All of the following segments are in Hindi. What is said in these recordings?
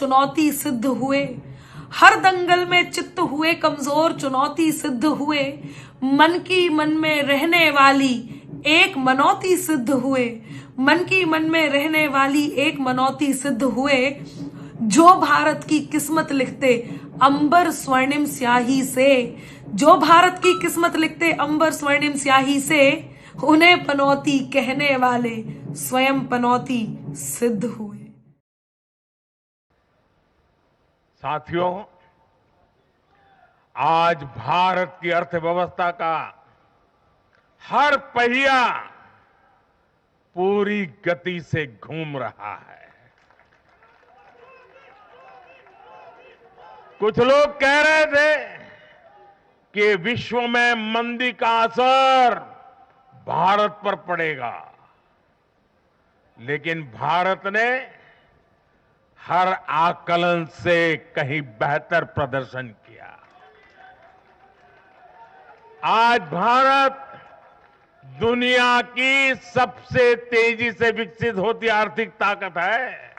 चुनौती सिद्ध हुए, हर दंगल में चित्त हुए कमजोर, चुनौती सिद्ध हुए, मन की मन में रहने वाली एक मनौती सिद्ध हुए, मन की मन में रहने वाली एक मनौती सिद्ध हुए। जो भारत की किस्मत लिखते अंबर स्वर्णिम स्याही से, जो भारत की किस्मत लिखते अंबर स्वर्णिम स्याही से, उन्हें पनौती कहने वाले स्वयं पनौती सिद्ध हुए। साथियों, आज भारत की अर्थव्यवस्था का हर पहिया पूरी गति से घूम रहा है। कुछ लोग कह रहे थे कि विश्व में मंदी का असर भारत पर पड़ेगा, लेकिन भारत ने हर आकलन से कहीं बेहतर प्रदर्शन किया। आज भारत दुनिया की सबसे तेजी से विकसित होती आर्थिक ताकत है।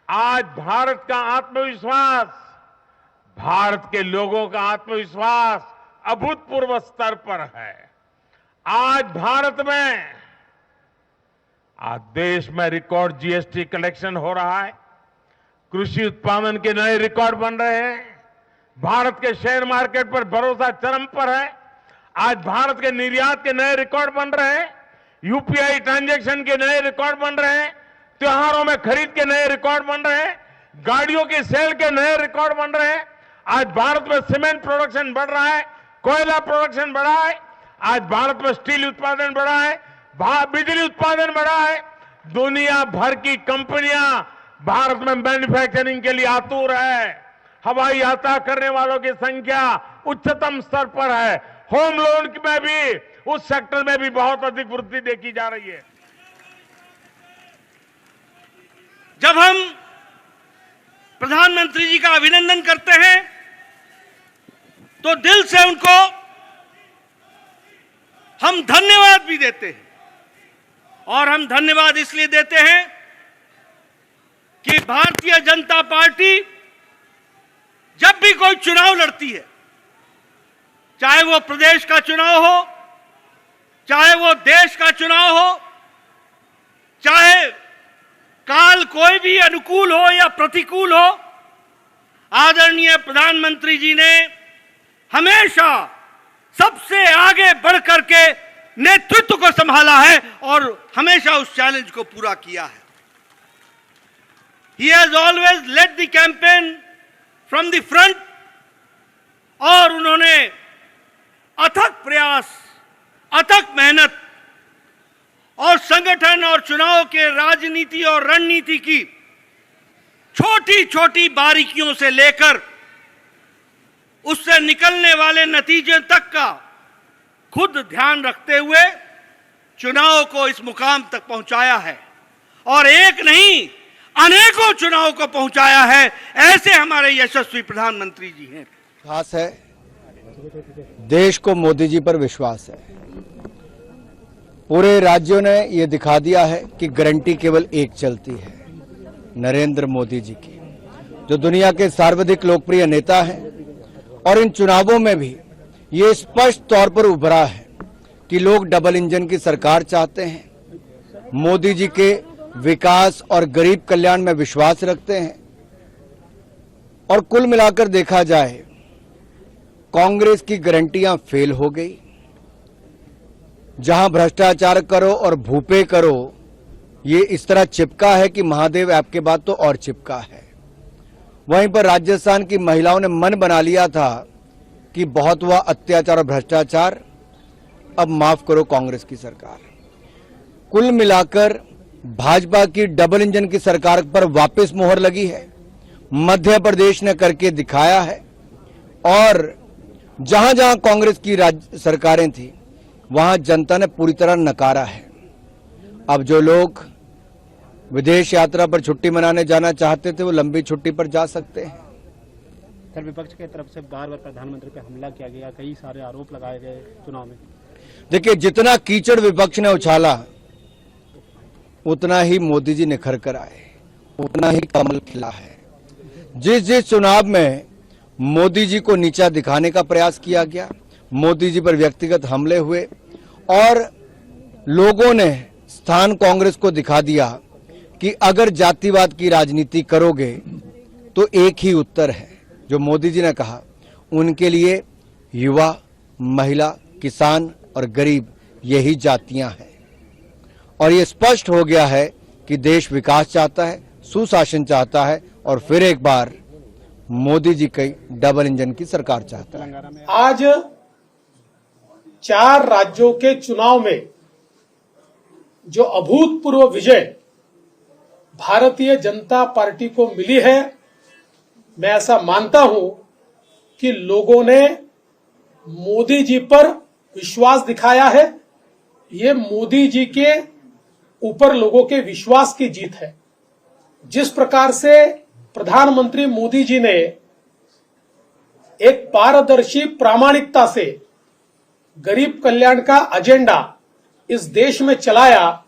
आज भारत का आत्मविश्वास, भारत के लोगों का आत्मविश्वास अभूतपूर्व स्तर पर है। आज भारत में, आज देश में रिकॉर्ड जीएसटी कलेक्शन हो रहा है, कृषि उत्पादन के नए रिकॉर्ड बन रहे हैं, भारत के शेयर मार्केट पर भरोसा चरम पर है। आज भारत के निर्यात के नए रिकॉर्ड बन रहे हैं, यूपीआई ट्रांजैक्शन के नए रिकॉर्ड बन रहे हैं, त्योहारों में खरीद के नए रिकॉर्ड बन रहे हैं, गाड़ियों की सेल के नए रिकॉर्ड बन रहे हैं। आज भारत में सीमेंट प्रोडक्शन बढ़ रहा है, कोयला प्रोडक्शन बढ़ा है, आज भारत में स्टील उत्पादन बढ़ा है, बिजली उत्पादन बढ़ा है। दुनिया भर की कंपनियां भारत में मैन्युफैक्चरिंग के लिए आतुर है। हवाई यात्रा करने वालों की संख्या उच्चतम स्तर पर है। होम लोन में भी, उस सेक्टर में भी बहुत अधिक वृद्धि देखी जा रही है। जब हम प्रधानमंत्री जी का अभिनंदन करते हैं तो दिल से उनको हम धन्यवाद भी देते हैं। और हम धन्यवाद इसलिए देते हैं कि भारतीय जनता पार्टी जब भी कोई चुनाव लड़ती है, चाहे वो प्रदेश का चुनाव हो, चाहे वो देश का चुनाव हो, चाहे काल कोई भी अनुकूल हो या प्रतिकूल हो, आदरणीय प्रधानमंत्री जी ने हमेशा सबसे आगे बढ़कर के नेतृत्व को संभाला है और हमेशा उस चैलेंज को पूरा किया है। He has always led the campaign from the front और उन्होंने अथक प्रयास, अथक मेहनत और संगठन और चुनाव के राजनीति और रणनीति की छोटी छोटी बारीकियों से लेकर उससे निकलने वाले नतीजे तक का खुद ध्यान रखते हुए चुनाव को इस मुकाम तक पहुंचाया है और एक नहीं अनेकों चुनाव को पहुंचाया है। ऐसे हमारे यशस्वी प्रधानमंत्री जी हैं। खास है, देश को मोदी जी पर विश्वास है। पूरे राज्यों ने ये दिखा दिया है कि गारंटी केवल एक चलती है, नरेंद्र मोदी जी की, जो दुनिया के सर्वाधिक लोकप्रिय नेता हैं। और इन चुनावों में भी ये स्पष्ट तौर पर उभरा है कि लोग डबल इंजन की सरकार चाहते हैं, मोदी जी के विकास और गरीब कल्याण में विश्वास रखते हैं। और कुल मिलाकर देखा जाए, कांग्रेस की गारंटियां फेल हो गई। जहां भ्रष्टाचार करो और भूपे करो, ये इस तरह चिपका है कि महादेव ऐप के बाद तो और चिपका है। वहीं पर राजस्थान की महिलाओं ने मन बना लिया था कि बहुत हुआ अत्याचार और भ्रष्टाचार, अब माफ करो कांग्रेस की सरकार। कुल मिलाकर भाजपा की डबल इंजन की सरकार पर वापस मोहर लगी है। मध्य प्रदेश ने करके दिखाया है और जहां जहां कांग्रेस की राज्य सरकारें थी वहां जनता ने पूरी तरह नकारा है। अब जो लोग विदेश यात्रा पर छुट्टी मनाने जाना चाहते थे वो लंबी छुट्टी पर जा सकते हैं। सर, विपक्ष की तरफ से बार बार प्रधानमंत्री पे हमला किया गया, कई सारे आरोप लगाए गए चुनाव में। देखिए, जितना कीचड़ विपक्ष ने उछाला उतना ही मोदी जी निखर कर आए। उतना ही कमल खिला है। जिस जिस चुनाव में मोदी जी को नीचा दिखाने का प्रयास किया गया, मोदी जी पर व्यक्तिगत हमले हुए और लोगों ने स्थान कांग्रेस को दिखा दिया कि अगर जातिवाद की राजनीति करोगे तो एक ही उत्तर है जो मोदी जी ने कहा, उनके लिए युवा, महिला, किसान और गरीब यही जातियां हैं। और ये स्पष्ट हो गया है कि देश विकास चाहता है, सुशासन चाहता है और फिर एक बार मोदी जी की डबल इंजन की सरकार चाहता है। आज 4 राज्यों के चुनाव में जो अभूतपूर्व विजय भारतीय जनता पार्टी को मिली है, मैं ऐसा मानता हूं कि लोगों ने मोदी जी पर विश्वास दिखाया है। ये मोदी जी के ऊपर लोगों के विश्वास की जीत है। जिस प्रकार से प्रधानमंत्री मोदी जी ने एक पारदर्शी प्रामाणिकता से गरीब कल्याण का एजेंडा इस देश में चलाया,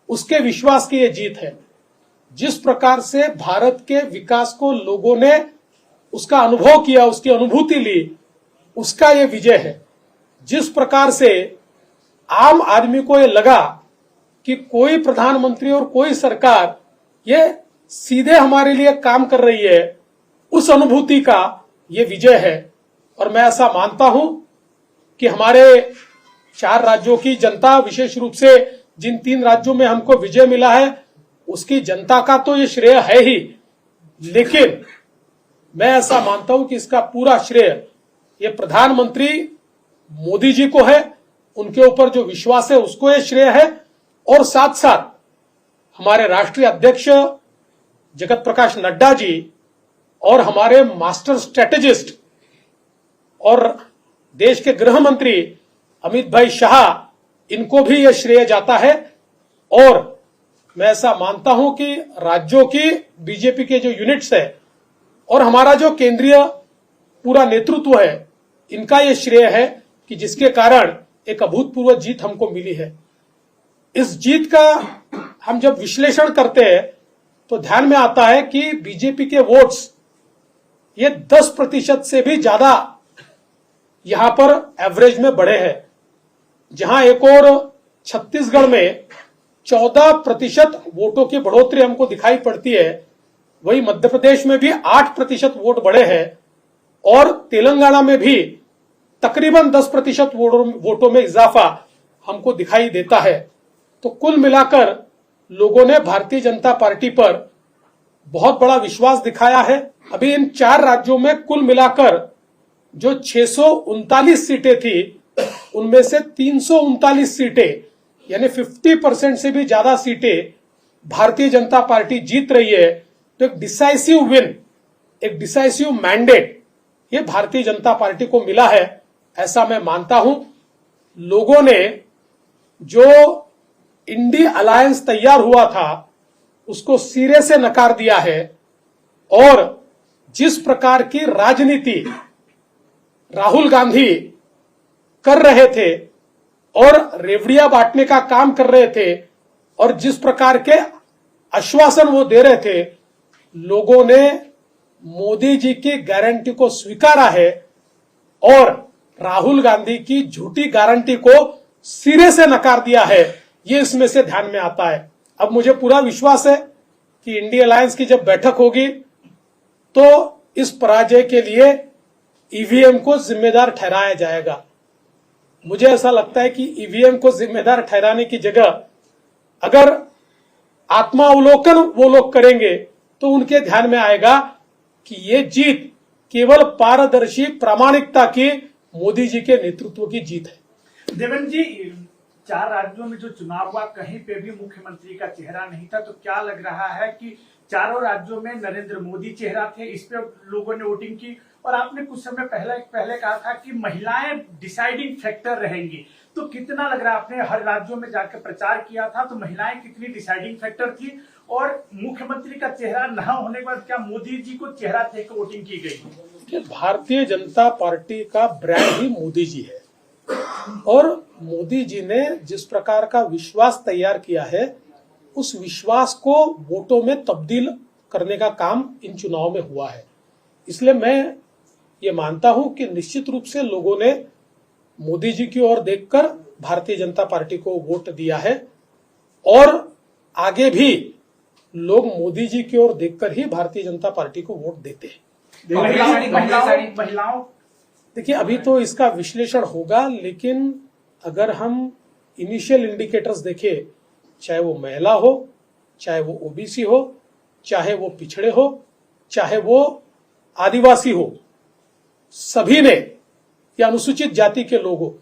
उसके विश्वास की ये जीत है। जिस प्रकार से भारत के विकास को लोगों ने उसका अनुभव किया, उसकी अनुभूति ली, उसका ये विजय है। जिस प्रकार से आम आदमी को ये लगा कि कोई प्रधानमंत्री और कोई सरकार ये सीधे हमारे लिए काम कर रही है, उस अनुभूति का ये विजय है। और मैं ऐसा मानता हूं कि हमारे 4 राज्यों की जनता, विशेष रूप से जिन 3 राज्यों में हमको विजय मिला है, उसकी जनता का तो ये श्रेय है ही, लेकिन मैं ऐसा मानता हूं कि इसका पूरा श्रेय ये प्रधानमंत्री मोदी जी को है। उनके ऊपर जो विश्वास है उसको ये श्रेय है। और साथ साथ हमारे राष्ट्रीय अध्यक्ष जगत प्रकाश नड्डा जी और हमारे मास्टर स्ट्रेटेजिस्ट और देश के गृह मंत्री अमित भाई शाह, इनको भी यह श्रेय जाता है। और मैं ऐसा मानता हूं कि राज्यों की बीजेपी के जो यूनिट्स है और हमारा जो केंद्रीय पूरा नेतृत्व है, इनका यह श्रेय है कि जिसके कारण एक अभूतपूर्व जीत हमको मिली है। इस जीत का हम जब विश्लेषण करते हैं तो ध्यान में आता है कि बीजेपी के वोट्स ये 10% से भी ज्यादा यहां पर एवरेज में बढ़े हैं। जहां एक और छत्तीसगढ़ में 14% वोटों की बढ़ोतरी हमको दिखाई पड़ती है, वही मध्य प्रदेश में भी 8% वोट बढ़े हैं और तेलंगाना में भी तकरीबन 10% वोटों में इजाफा हमको दिखाई देता है। तो कुल मिलाकर लोगों ने भारतीय जनता पार्टी पर बहुत बड़ा विश्वास दिखाया है। अभी इन 4 राज्यों में कुल मिलाकर जो 639 सीटें थी, उनमें से 339 सीटें यानी 50% से भी ज्यादा सीटें भारतीय जनता पार्टी जीत रही है। तो एक डिसाइसिव विन, एक डिसाइसिव मैंडेट ये भारतीय जनता पार्टी को मिला है, ऐसा मैं मानता हूं। लोगों ने जो इंडी अलायंस तैयार हुआ था उसको सिरे से नकार दिया है और जिस प्रकार की राजनीति राहुल गांधी कर रहे थे और रेवड़ियां बांटने का काम कर रहे थे और जिस प्रकार के आश्वासन वो दे रहे थे, लोगों ने मोदी जी की गारंटी को स्वीकारा है और राहुल गांधी की झूठी गारंटी को सिरे से नकार दिया है। ये इसमें से ध्यान में आता है। अब मुझे पूरा विश्वास है कि इंडिया अलायंस की जब बैठक होगी तो इस पराजय के लिए ईवीएम को जिम्मेदार ठहराया जाएगा। मुझे ऐसा लगता है कि ईवीएम को जिम्मेदार ठहराने की जगह अगर आत्मावलोकन वो लोग करेंगे तो उनके ध्यान में आएगा कि ये जीत केवल पारदर्शी प्रामाणिकता की मोदी जी के नेतृत्व की जीत है। देवेंद्र जी, 4 राज्यों में जो चुनाव हुआ, कहीं पे भी मुख्यमंत्री का चेहरा नहीं था, तो क्या लग रहा है कि चारों राज्यों में नरेंद्र मोदी चेहरा थे, इस पे लोगों ने वोटिंग की। और आपने कुछ समय पहले कहा था कि महिलाएं डिसाइडिंग फैक्टर रहेंगी, तो कितना लग रहा है, आपने हर राज्यों में जाकर प्रचार किया था, तो महिलाएं कितनी डिसाइडिंग फैक्टर थी? और मुख्यमंत्री का चेहरा न होने के बाद क्या मोदी जी को चेहरा देकर वोटिंग की गई? भारतीय जनता पार्टी का ब्रांड ही मोदी जी है और मोदी जी ने जिस प्रकार का विश्वास तैयार किया है उस विश्वास को वोटों में तब्दील करने का काम इन चुनाव में हुआ है। इसलिए मैं ये मानता हूं कि निश्चित रूप से लोगों ने मोदी जी की ओर देखकर भारतीय जनता पार्टी को वोट दिया है और आगे भी लोग मोदी जी की ओर देखकर ही भारतीय जनता पार्टी को वोट देते हैं। महिलाओं देखिए, अभी तो इसका विश्लेषण होगा, लेकिन अगर हम इनिशियल इंडिकेटर्स देखें, चाहे वो महिला हो, चाहे वो ओबीसी हो, चाहे वो पिछड़े हो, चाहे वो आदिवासी हो, सभी ने या अनुसूचित जाति के लोग हो,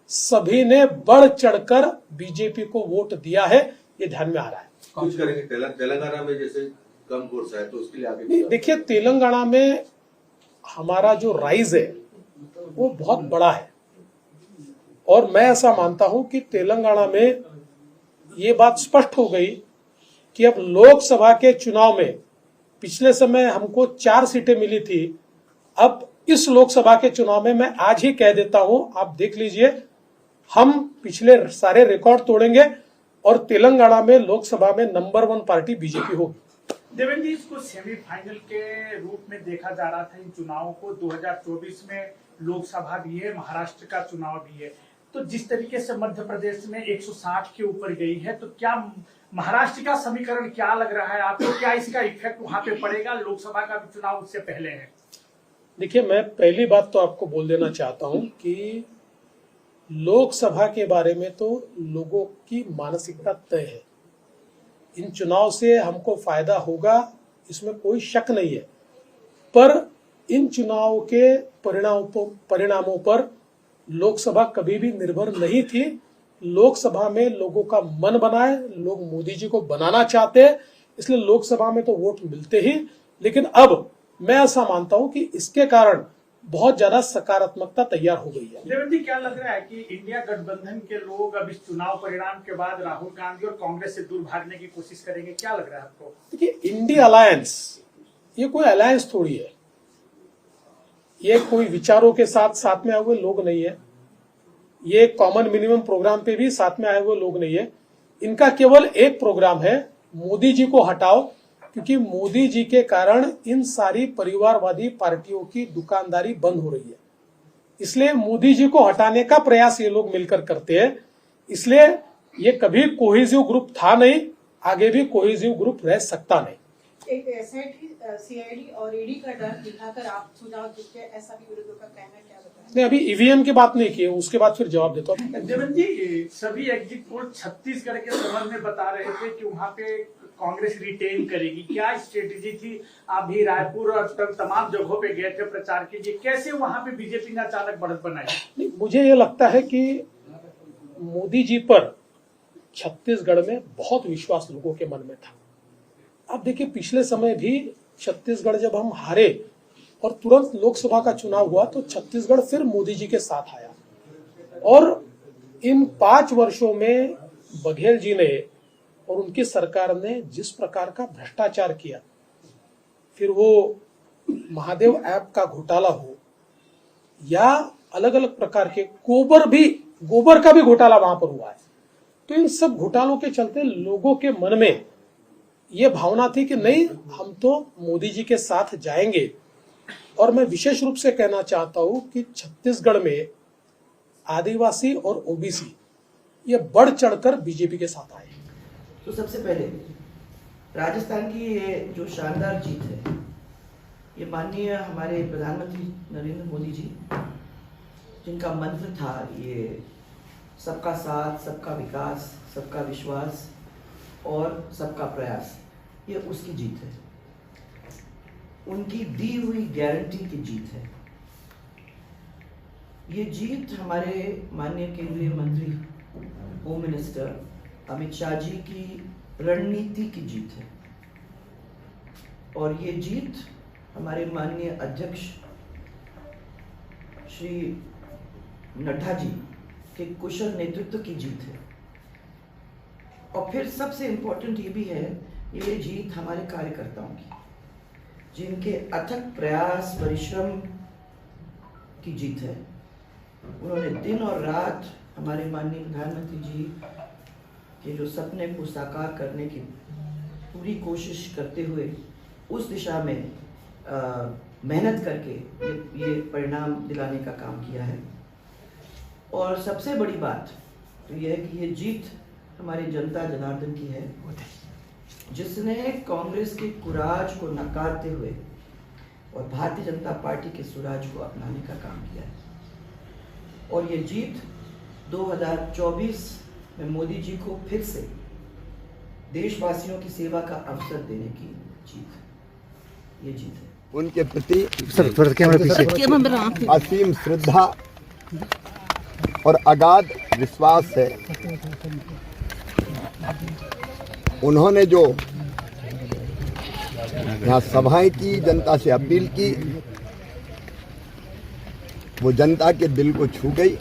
सभी ने बढ़ चढ़कर बीजेपी को वोट दिया है। ये ध्यान में आ रहा है। कुछ करेंगे तेलंगाना में जैसे कम कोर्स है तो उसके लिए आगे नहीं, देखिए, तेलंगाना में हमारा जो राइज है वो बहुत बड़ा है और मैं ऐसा मानता हूं कि तेलंगाना में ये बात स्पष्ट हो गई कि अब लोकसभा के चुनाव में पिछले समय हमको 4 सीटें मिली थी, अब इस लोकसभा के चुनाव में मैं आज ही कह देता हूं, आप देख लीजिए, हम पिछले सारे रिकॉर्ड तोड़ेंगे और तेलंगाना में लोकसभा में नंबर 1 पार्टी बीजेपी होगी। देवेंद्र जी, इसको सेमीफाइनल के रूप में देखा जा रहा था इन चुनावों को। 2024 में लोकसभा भी है, महाराष्ट्र का चुनाव भी है, तो जिस तरीके से मध्य प्रदेश में 160 के ऊपर गई है, तो क्या महाराष्ट्र का समीकरण क्या लग रहा है आपको? क्या इसका इफेक्ट वहां पे पड़ेगा? लोकसभा का भी चुनाव उससे पहले है। देखिए, मैं पहली बात तो आपको बोल देना चाहता हूं कि लोकसभा के बारे में तो लोगों की मानसिकता तय है। इन चुनाव से हमको फायदा होगा, इसमें कोई शक नहीं है, पर इन चुनाव के परिणामों पर लोकसभा कभी भी निर्भर नहीं थी। लोकसभा में लोगों का मन बना है, लोग मोदी जी को बनाना चाहते हैं, इसलिए लोकसभा में तो वोट मिलते ही। लेकिन अब मैं ऐसा मानता हूं कि इसके कारण बहुत ज्यादा सकारात्मकता तैयार हो गई है। देवेंद्र जी, क्या लग रहा है कि इंडिया गठबंधन के लोग अब इस चुनाव परिणाम के बाद राहुल गांधी और कांग्रेस से दूर भागने की कोशिश करेंगे? क्या लग रहा है आपको? देखिए, इंडिया अलायंस ये कोई अलायंस थोड़ी है, ये कोई विचारों के साथ में आए हुए लोग नहीं है, ये कॉमन मिनिमम प्रोग्राम पे भी साथ में आए हुए लोग नहीं है। इनका केवल एक प्रोग्राम है, मोदी जी को हटाओ, क्योंकि मोदी जी के कारण इन सारी परिवारवादी पार्टियों की दुकानदारी बंद हो रही है। इसलिए मोदी जी को हटाने का प्रयास ये लोग मिलकर करते हैं। इसलिए ये कभी कोहेसिव ग्रुप था नहीं, आगे भी कोहेसिव ग्रुप रह सकता नहीं। एक एसआईटी, सीआईडी और ईडी का डर दिखाकर आप चुनाव जीते, ऐसा भी विरोधियों का कहना है, क्या बताएं? नहीं, अभी ईवीएम की बात नहीं की है, उसके बाद फिर जवाब देता हूँ। देवेंद्र जी, सभी एग्जिट पोल छत्तीसगढ़ के संबंध में बता रहे थे कि वहां पे कांग्रेस रिटेन करेगी। क्या स्ट्रेटेजी थी? आप भी रायपुर और तमाम जगहों पे गए थे प्रचार के लिए, कैसे वहां पे बीजेपी ने अचानक बढ़त बनाई? मुझे ये लगता है कि मोदी जी पर छत्तीसगढ़ में बहुत विश्वास लोगों के मन में था। अब देखिए, पिछले समय भी छत्तीसगढ़ जब हम हारे और तुरंत लोकसभा का चुनाव हुआ तो छत्तीसगढ़ फिर मोदी जी के साथ आया और इन 5 वर्षों में बघेल जी ने और उनकी सरकार ने जिस प्रकार का भ्रष्टाचार किया, फिर वो महादेव ऐप का घोटाला हो या अलग अलग प्रकार के गोबर का भी घोटाला वहां पर हुआ है, तो इन सब घोटालों के चलते लोगों के मन में ये भावना थी कि नहीं, हम तो मोदी जी के साथ जाएंगे। और मैं विशेष रूप से कहना चाहता हूं कि छत्तीसगढ़ में आदिवासी और ओबीसी ये बढ़ चढ़कर बीजेपी के साथ आए। तो सबसे पहले राजस्थान की ये जो शानदार जीत है, ये माननीय हमारे प्रधानमंत्री नरेंद्र मोदी जी, जिनका मंत्र था ये सबका साथ, सबका विकास, सबका विश्वास और सबका प्रयास, ये उसकी जीत है, उनकी दी हुई गारंटी की जीत है। ये जीत हमारे माननीय केंद्रीय मंत्री होम मिनिस्टर अमित शाह जी की रणनीति की जीत है और ये जीत हमारे माननीय अध्यक्ष श्री नड्डा जी के कुशल नेतृत्व की जीत है। और फिर सबसे इम्पोर्टेंट ये भी है, ये जीत हमारे कार्यकर्ताओं की, जिनके अथक प्रयास परिश्रम की जीत है। उन्होंने दिन और रात हमारे माननीय प्रधानमंत्री जी के जो सपने को साकार करने की पूरी कोशिश करते हुए उस दिशा में मेहनत करके ये परिणाम दिलाने का काम किया है। और सबसे बड़ी बात तो यह है कि ये जीत हमारी जनता जनार्दन की है, जिसने कांग्रेस के कुराज को नकारते हुए और भारतीय जनता पार्टी के सुराज को अपनाने का काम किया है। और ये जीत 2024 में मोदी जी को फिर से देशवासियों की सेवा का अवसर देने की जीत, ये जीत है। उनके प्रति असीम श्रद्धा और अगाध विश्वास है। उन्होंने जो यहाँ सभाएं की, जनता से अपील की, वो जनता के दिल को छू गई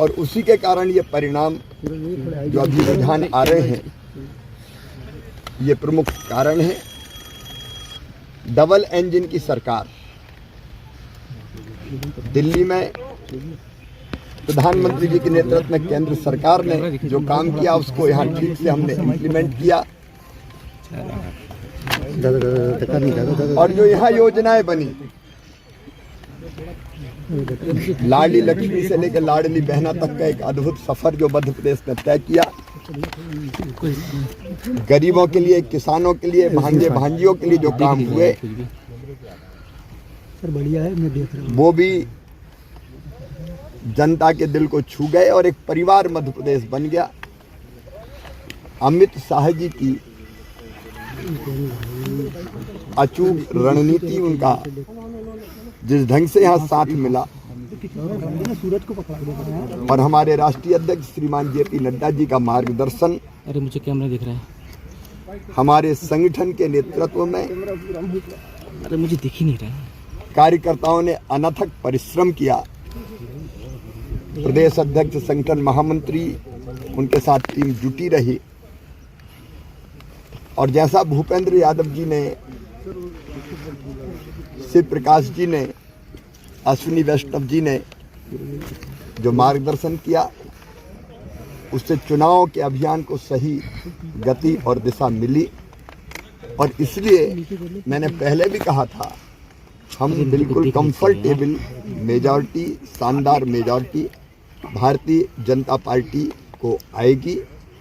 और उसी के कारण ये परिणाम जो अभी रुझान आ रहे हैं, ये प्रमुख कारण है। डबल इंजन की सरकार दिल्ली में प्रधानमंत्री जी के नेतृत्व में केंद्र सरकार ने जो काम किया उसको यहाँ ठीक से हमने इम्प्लीमेंट किया और जो यहाँ योजनाएं बनी, लाडली लक्ष्मी से लेकर लाडली बहना तक का एक अद्भुत सफर जो मध्य प्रदेश में तय किया, गरीबों के लिए, किसानों के लिए, भांजे भांजियों के लिए जो काम हुए वो भी जनता के दिल को छू गए और एक परिवार मध्य प्रदेश बन गया। अमित शाह जी की अचूक रणनीति, उनका जिस ढंग से यहाँ साथ मिला और हमारे राष्ट्रीय अध्यक्ष श्रीमान जेपी नड्डा जी का मार्गदर्शन, अरे मुझे कैमरा दिख रहा है, हमारे संगठन के नेतृत्व में, अरे मुझे दिख ही नहीं रहा है, कार्यकर्ताओं ने अनथक परिश्रम किया। प्रदेश अध्यक्ष, संगठन महामंत्री, उनके साथ टीम जुटी रही और जैसा भूपेंद्र यादव जी ने, शिव प्रकाश जी ने, अश्विनी वैष्णव जी ने जो मार्गदर्शन किया, उससे चुनाव के अभियान को सही गति और दिशा मिली। और इसलिए मैंने पहले भी कहा था, हम बिल्कुल कंफर्टेबल मेजॉरिटी, शानदार मेजॉरिटी भारतीय जनता पार्टी को आएगी,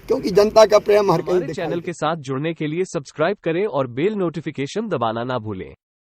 क्योंकि जनता का प्रेम हर कहीं चैनल के साथ जुड़ने के लिए सब्सक्राइब करें और बेल नोटिफिकेशन दबाना ना भूलें।